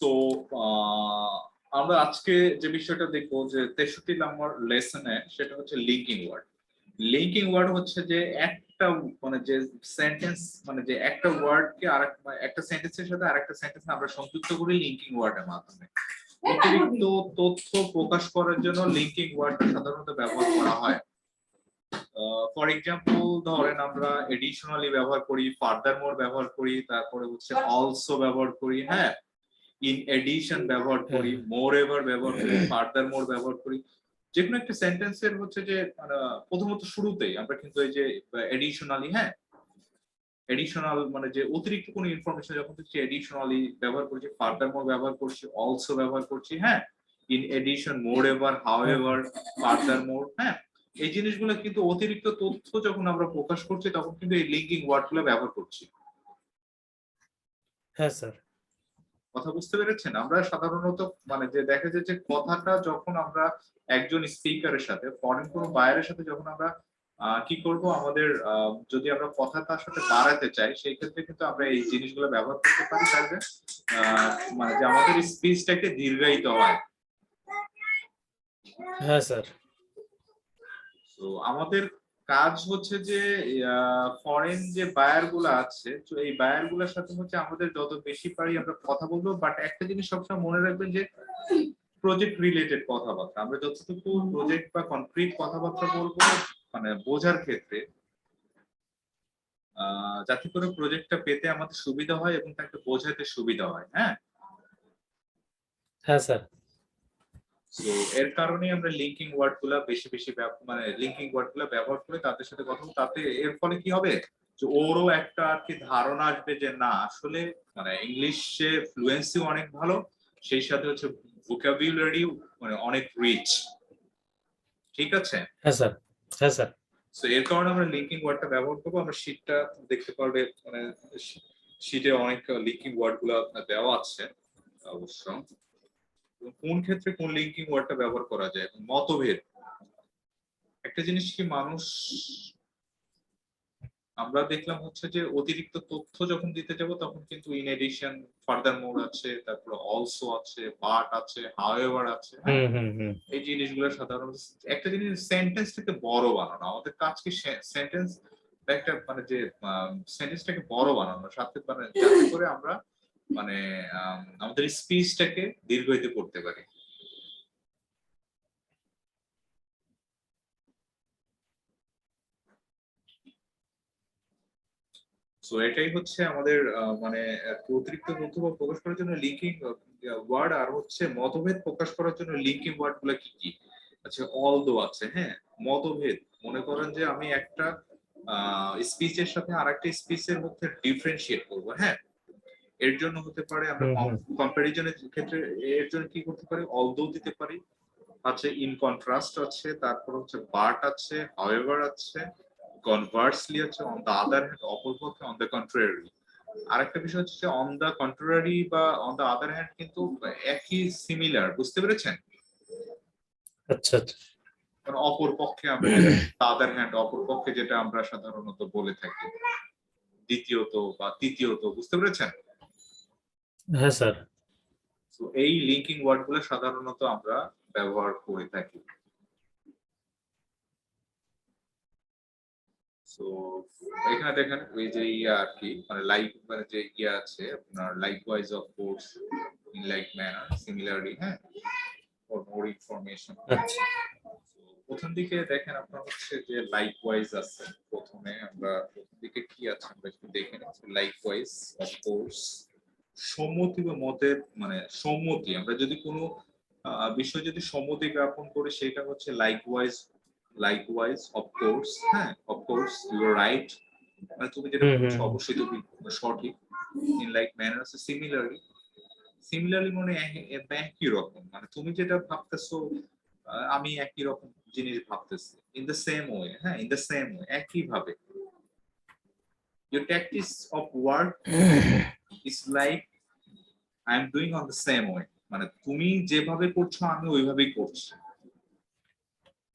তো আমরা আজকে যে বিষয়টা দেখবো যে 63 নম্বর লেসনে, সেটা হচ্ছে লিঙ্কিং ওয়ার্ড। লিঙ্কিং ওয়ার্ড হচ্ছে যে একটা মানে যে সেন্টেন্স, মানে যে একটা ওয়ার্ডকে একটা সেন্টেন্সের সাথে আরেকটা সেন্টেন্স আমরা সংযুক্ত করি লিঙ্কিং ওয়ার্ডের মাধ্যমে। অতিরিক্ত তথ্য প্রকাশ করার জন্য লিঙ্কিং ওয়ার্ডটা সাধারণত ব্যবহার করা হয়। ফর এক্সাম্পল ধরেন আমরা এডিশনালি ব্যবহার করি, ফার্দারমোর ব্যবহার করি, তারপরে হচ্ছে অলসো ব্যবহার করি, হ্যাঁ, ইন এডিশন ব্যবহার করি, মোর এভার ব্যবহার করি, ফার্দারমোর ব্যবহার করি। যে কোনো একটা সেন্টেন্সের হচ্ছে যে প্রথমত শুরুতেই আমরা কিন্তু এই যে এডিশনালি, হ্যাঁ, এডিশনাল মানে যে অতিরিক্ত কোনো ইনফরমেশন যখন হচ্ছে এডিশনালি ব্যবহার করছি, ফার্দারমোর ব্যবহার করছি, অলসো ব্যবহার করছি, হ্যাঁ, in addition, moreover, however, furthermore, হ্যাঁ, এই জিনিসগুলো কিন্তু অতিরিক্ত তথ্য যখন আমরা প্রকাশ করছি তখন কিন্তু এই লিঙ্কিং ওয়ার্ডগুলো ব্যবহার করছি। হ্যাঁ স্যার, কথা বুঝতে পেরেছেন? আমরা সাধারণত মানে যে দেখা যায় যে কথাটা যখন আমরা একজন স্পিকারের সাথে, ফরেন কোনো বায়ারের সাথে যখন আমরা কি করব, আমাদের যদি আমরা কথা তার সাথে বাড়াতে চাই, সেই ক্ষেত্রে কিন্তু আমরা এই জিনিসগুলো ব্যবহার করতে পারি, তাহলে মানে যে আমাদের স্পিচটাকে দীর্ঘায়িত হয়। হ্যাঁ স্যার। তো আমাদের কাজ হচ্ছে যে ফরেন যে বায়ার গুলো আছে, তো এই বায়ার গুলোর সাথে হচ্ছে আমাদের যত বেশি পারি আমরা কথা বলবো। বাট একটা জিনিস সবসময় মনে রাখবেন যে প্রজেক্ট রিলেটেড কথাবার্তা, আমরা যতটুকু প্রজেক্ট বা কনক্রিট কথাবার্তা বলবো মানে বোঝার ক্ষেত্রে, যাতে করে প্রজেক্টটা পেতে আমাদের সুবিধা হয় এবং তাকে বোঝাতে সুবিধা হয়। হ্যাঁ, হ্যাঁ স্যার। তো এর কারণেই আমরা লিঙ্কিং ওয়ার্ড গুলা বেশি বেশি মানে লিঙ্কিং ওয়ার্ড গুলা ব্যবহার করে তাদের সাথে কথা বলবো। তাতে এর ফলে কি হবে যে ওরও একটা আর কি ধারণা আসবে যে না আসলে মানে ইংলিশে ফ্লুয়েন্সি অনেক ভালো, সেই সাথে হচ্ছে ভোকাবুলারি মানে অনেক রিচ। ঠিক আছে? হ্যাঁ স্যার। হ্যাঁ স্যার। তো এর কারণে আমরা লিঙ্কিং ওয়ার্ডটা ব্যবহার করবো। আমরা শীটটা দেখতে পারবে, মানে শীটে অনেক লিঙ্কিং ওয়ার্ড গুলা দেওয়া আছে অবশ্য। কোন ক্ষেত্রে কোন লিঙ্কিং ওয়ার্ডটা ব্যবহার করা যায় এবং মতভেদ। একটা জিনিস কি মানুষ আমরা দেখলাম হচ্ছে যে অতিরিক্ত তথ্য যখন দিতে যাব তখন কিন্তু ইন এডিশন, ফার্দারমোর আছে, তারপরে অলসো আছে, বাট আছে, হাউএভার আছে, হ্যাঁ, এই জিনিসগুলো সাধারণত একটা জিনিস সেন্টেন্সটাকে বড় বানানো। আমাদের কাজ কি সেন্টেন্স একটা মানে যে সেন্টেন্সটাকে বড় বানানো, সাথে মানে যাতে করে আমরা মানে আমাদের স্পিচটাকে দীর্ঘায়িত করতে পারি। সো এটাই হচ্ছে আমাদের মানে অতিরিক্ত তথ্য প্রকাশ করার জন্য লিঙ্কিং ওয়ার্ড, আর হচ্ছে মতভেদ প্রকাশ করার জন্য লিঙ্কিং ওয়ার্ড গুলো কি কি। আচ্ছা, অলদো আছে, হ্যাঁ, মতভেদ। মনে করেন যে আমি একটা স্পিচের সাথে আরেকটা স্পিচের মধ্যে ডিফারেন্সিয়েট করবো, হ্যাঁ, এর জন্য হতে পারে আমরা কম্পারিজনের ক্ষেত্রে এর জন্য কি করতে পারি, অলদো দিতে পারি, আছে ইন কন্ট্রাস্ট আছে, তারপর হচ্ছে বাট আছে, হাউএভার আছে, কনভার্সলি আছে, অন দা আদার হ্যান্ড অপরপক্ষে, অন দা কন্ট্রারি। আরেকটা বিষয় হচ্ছে অন দা কন্ট্রারি বা অন দা আদার হ্যান্ড কিন্তু একই, সিমিলার, বুঝতে পেরেছেন? আচ্ছা আচ্ছা। কারণ অপর পক্ষে আমরা আদার হ্যান্ড, অপর পক্ষে যেটা আমরা সাধারণত বলে থাকি দ্বিতীয়ত বা তৃতীয়ত, বুঝতে পেরেছেন? হ্যাঁ স্যার। তো এই লিঙ্কিং ওয়ার্ড গুলো সাধারণত আমরা ব্যবহার করে থাকি। সো এখানে দেখেন ওই যে ইয়া আর কি, মানে লাইক মানে যে ইয়া আছে আপনার, likewise of course, in like manner, similarly, হ্যাঁ, ফর মোর ইনফরমেশন। আচ্ছা। প্রথম দিকে দেখেন আপনার হচ্ছে যে লাইকওয়াইজ আছে। প্রথমে আমরা প্রথম দিকে কি আছে আমরা একটু দেখে নিচ্ছি। লাইকওয়াইজ অফ কোর্স, সম্মতি বা মতের মানে সম্মতি। আমরা যদি কোনো বিষয় যদি সম্মতি জ্ঞাপন করি সেটা হচ্ছে লাইকওয়াইজ, লাইকওয়াইজ অফ কোর্স, হ্যাঁ, of course you are right, মানে তুমি যেটা বলছো অবশ্যই তুমি সঠিক। ইন লাইক ম্যানার আছে সিমিলারলি, সিমিলারলি মানে একই রকম, মানে তুমি যেটা ভাবতেছো আমি একই রকম জিনিস ভাবতেছি। ইন দ্য সেম ওয়ে, হ্যাঁ, ইন দ্য সেম ওয়ে, একই ভাবে। Your practice of work is like I am doing on the same way, মানে তুমি যেভাবে করছো আমি ওইভাবেই করছি।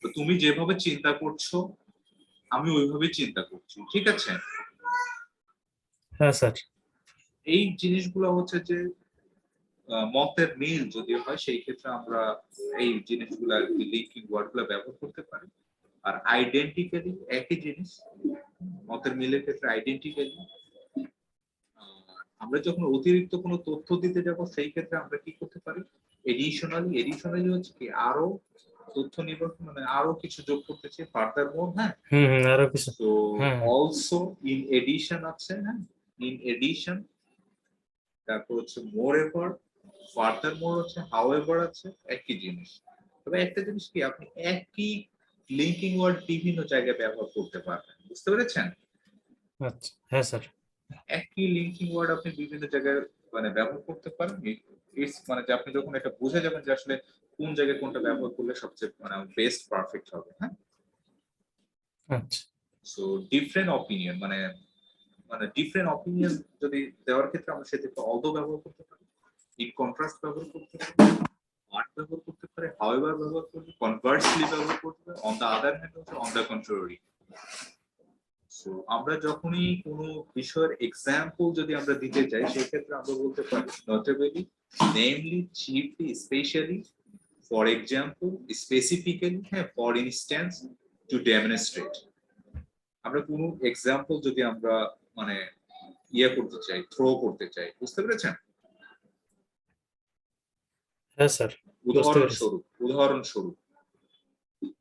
তো তুমি যেভাবে চিন্তা করছো আমি ওইভাবেই চিন্তা করছি, ঠিক আছে? হ্যাঁ স্যার। এই জিনিসগুলো হচ্ছে যে মতের মিল যদি হয় সেই ক্ষেত্রে আমরা এই জিনিসগুলা লিঙ্কিং ওয়ার্ড গুলা ব্যবহার করতে পারি। আর আইডেন্টিক্যালি একই জিনিস, মতের মিলের ক্ষেত্রে আইডেন্টিক্যালি আমরা যখন অতিরিক্ত কোনো তথ্য দিতে যাব সেই ক্ষেত্রে আমরা কি করতে পারি, এডিশনালি হচ্ছে কি আরো তথ্য নির্ভর মানে আরো কিছু যোগ করতে চাই, ফার্দার মোর। হ্যাঁ, আরো কিছু। তো অলসো ইন এডিশন আছে। হ্যাঁ, ইন এডিশন, তারপর হচ্ছে মোর এভার, ফার্দার মোর হচ্ছে হাউ এভার আছে, একই জিনিস। তবে একটা জিনিস কি, আপনি একই লিঙ্কিং ওয়ার্ড বিভিন্ন জায়গায় ব্যবহার করতে পারবেন, বুঝতে পেরেছেন? আচ্ছা, হ্যাঁ স্যার। একই লিঙ্কিং ওয়ার্ড আপনি বিভিন্ন জায়গায় মানে ব্যবহার করতে পারেন। ইটস মানে যে আপনি যখন এটা বুঝে যাবেন যে আসলে কোন জায়গায় কোনটা ব্যবহার করলে সবচেয়ে মানে বেস্ট পারফেক্ট হবে। হ্যাঁ, আচ্ছা, সো ডিফারেন্ট অপিনিয়ন মানে মানে ডিফারেন্ট অপিনিয়ন যদি দেওয়ার ক্ষেত্রে আমরা সেক্ষেত্রে অলদো ব্যবহার করতে পারি, ইন কন্ট্রাস্ট ব্যবহার করতে পারি, আর ব্যবহার করতে পারে, হাউএভার ব্যবহার করতে, কনভার্সলি ব্যবহার করতে পারে, অন দা আদার হ্যান্ড হচ্ছে অন দা কন্ট্রারি। সো আমরা যখনই কোনো বিষয়ের এক্সাম্পল যদি আমরা দিতে চাই সেই ক্ষেত্রে আমরা বলতে পারি notably, namely, chiefly, specially, for example, specifically, হ্যাঁ, ফর ইনস্ট্যান্স, টু ডেমনস্ট্রেট। আমরা কোনো এক্সাম্পল যদি আমরা মানে ইয়ে করতে চাই, থ্রো করতে চাই, বুঝতে পেরেছেন? হ্যাঁ স্যার, বুঝতে পেরেছি। উদাহরণস্বরূপ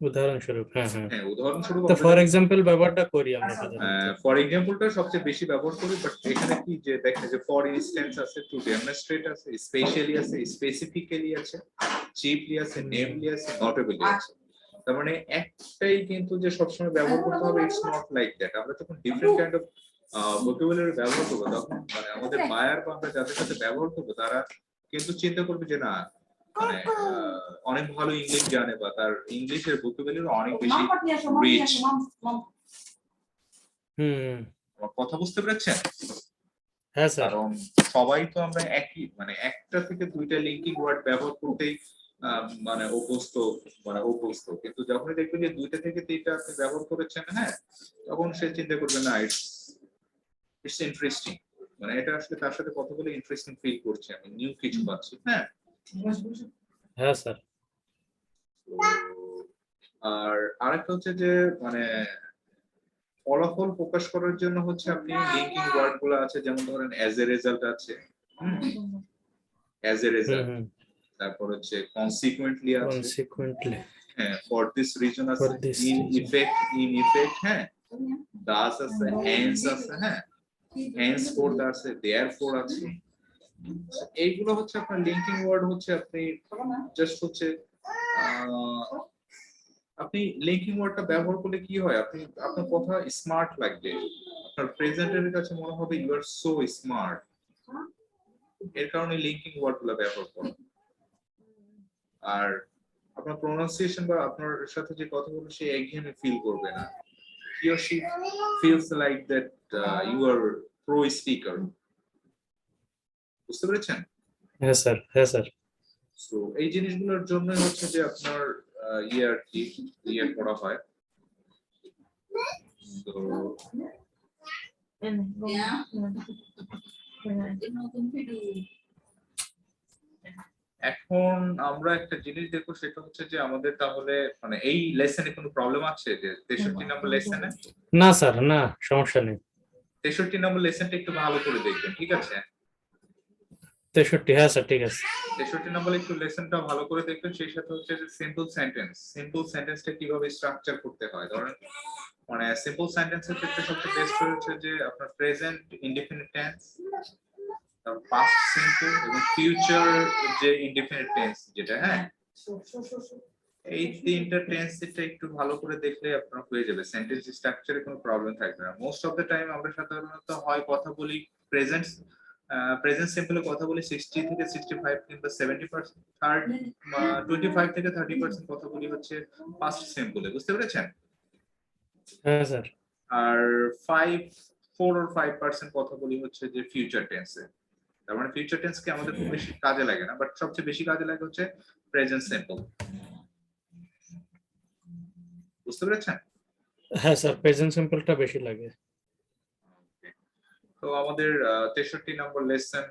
উদাহরণস্বরূপ, হ্যাঁ হ্যাঁ। হ্যাঁ, উদাহরণস্বরূপ তো আমরা ফর যখন এক্সাম্পল ব্যবহারটা করি আমরা সাধারণত। ফর এক্সাম্পলটা সবচেয়ে বেশি ব্যবহার করি, বাট এখানে কি যে দেখেন যে ফর ইনস্ট্যান্স আছে, টু ডেমনস্ট্রেট আছে, স্পেশালি আছে, স্পেসিফিক্যালি আছে, চিফলি আছে, নেমলি আছে, নটেবলি আছে। তার মানে একটাই কিন্তু যে সবসময় ব্যবহার করতে হবে, ইটস নট লাইক দ্যাট। আমরা যখন ডিফারেন্ট কাইন্ড অফ ভোকাবুলারি ব্যবহার করবো তখন মানে আমাদের বায়ার বা আমরা যাদের সাথে ব্যবহার করবো তারা কিন্তু চিন্তা করবে যে না মানে অনেক ভালো ইংলিশ জানে বা তার ইংলিশের ভোকাবুলারি অনেক বেশি রিচ। আমার কথা বুঝতে পেরেছেন? হ্যাঁ স্যার। কারণ সবাই তো আমরা একই মানে একটা থেকে দুইটা লিঙ্কিং ওয়ার্ড ব্যবহার করতেই মানে অভ্যস্ত, কিন্তু যখনই দেখবেন যে দুইটা থেকে তিনটা আপনি ব্যবহার করেছেন, হ্যাঁ, তখন সে চিন্তা করবে না ইটস ইন্টারেস্টিং, মানে এটা আসলে তার সাথে কথা বলে ইন্টারেস্টিং ফিল করছে, আমি নিউ কিছু পাচ্ছি। হ্যাঁ, হ্যাঁ স্যার। আর আরেকটা হচ্ছে যে মানে ফলাফল প্রকাশ করার জন্য হচ্ছে আপনি লিঙ্কিং ওয়ার্ড গুলো আছে, যেমন ধরেন অ্যাজ এ রেজাল্ট আছে, অ্যাজ এ রেজাল্ট, তারপর হচ্ছে কনসিকুয়েন্টলি আছে, কনসিকুয়েন্টলি, হ্যাঁ, ফর দিস রিজন আছে, for this in reason, effect, হ্যাঁ, দাস আছে, হেন্স আছে, হ্যাঁ, হেন্স ফোর্থ আছে, দেয়ারফোর আছে। এইগুলো হচ্ছে আপনার লিঙ্কিং ওয়ার্ড, হচ্ছে আপনি জাস্ট হচ্ছে আপনি লিঙ্কিং ওয়ার্ডটা ব্যবহার করলে কি হয়, আপনি আপনার কথা স্মার্ট লাগবে, আপনার প্রেজেন্টের কাছে মনে হবে ইউ আর সো স্মার্ট, এর কারণে লিঙ্কিং ওয়ার্ড গুলো ব্যবহার করেন। আর আপনার প্রোনাউন্সিয়েশন বা আপনার সাথে যে কথা বলবে সে একঘেয়েমি ফিল করবে না, he or she feels like that you are pro speaker, বুঝতে পেরেছেন? হ্যাঁ স্যার, হ্যাঁ স্যার। সো এই জিনিসগুলোর জন্য হচ্ছে যে আপনার ইয়ার করা হয়। তো এখন আমরা একটা জিনিস দেখবো, সেটা হচ্ছে যে আমাদের তাহলে মানে এই লেসনে কোনো প্রবলেম আছে যে 63 নম্বর লেসনে? না স্যার, না, সমস্যা নেই। 63 নম্বর লেসনটা একটু ভালো করে দেখবেন, ঠিক আছে? 63, হ্যাঁ স্যার, ঠিক আছে। 63 নম্বর একটু লেসনটা ভালো করে দেখবেন, সেই সাথে হচ্ছে যে সিম্পল সেন্টেন্সটা কিভাবে স্ট্রাকচার করতে হয়। ধরেন মানে সিম্পল সেন্টেন্সের ক্ষেত্রে সবচেয়ে বেস্ট হচ্ছে যে আপনার প্রেজেন্ট ইনডিফিনিট টেন্স, তারপর পাস্ট সিম্পল এবং ফিউচার যে ইনডিফিনিট টেন্স যেটা, হ্যাঁ, এই তিনটা টেন্স এটা একটু ভালো করে দেখলে আপনার হয়ে যাবে, সেন্টেন্স স্ট্রাকচারে কোনো প্রবলেম থাকবে না। মোস্ট অফ দ্য টাইম আমরা সাধারণত হয় কথা বলি প্রেজেন্ট সিম্পলে কথা বলি 60 থেকে 65 কিংবা 70%, 25 থেকে 30% কথা বলি হচ্ছে পাস্ট সিম্পলে, বুঝতে পেরেছেন? হ্যাঁ স্যার। আর 4 or 5% কথা বলি হচ্ছে যে ফিউচার টেন্সে। তার মানে ফিউচার টেন্সকে আমাদের খুব বেশি কাজে লাগে না, বাট সবচেয়ে বেশি কাজে লাগে হচ্ছে প্রেজেন্ট সিম্পল, বুঝতে পেরেছেন? হ্যাঁ স্যার, প্রেজেন্ট সিম্পলটা বেশি লাগে। তো আমাদের 63 নম্বর লেসন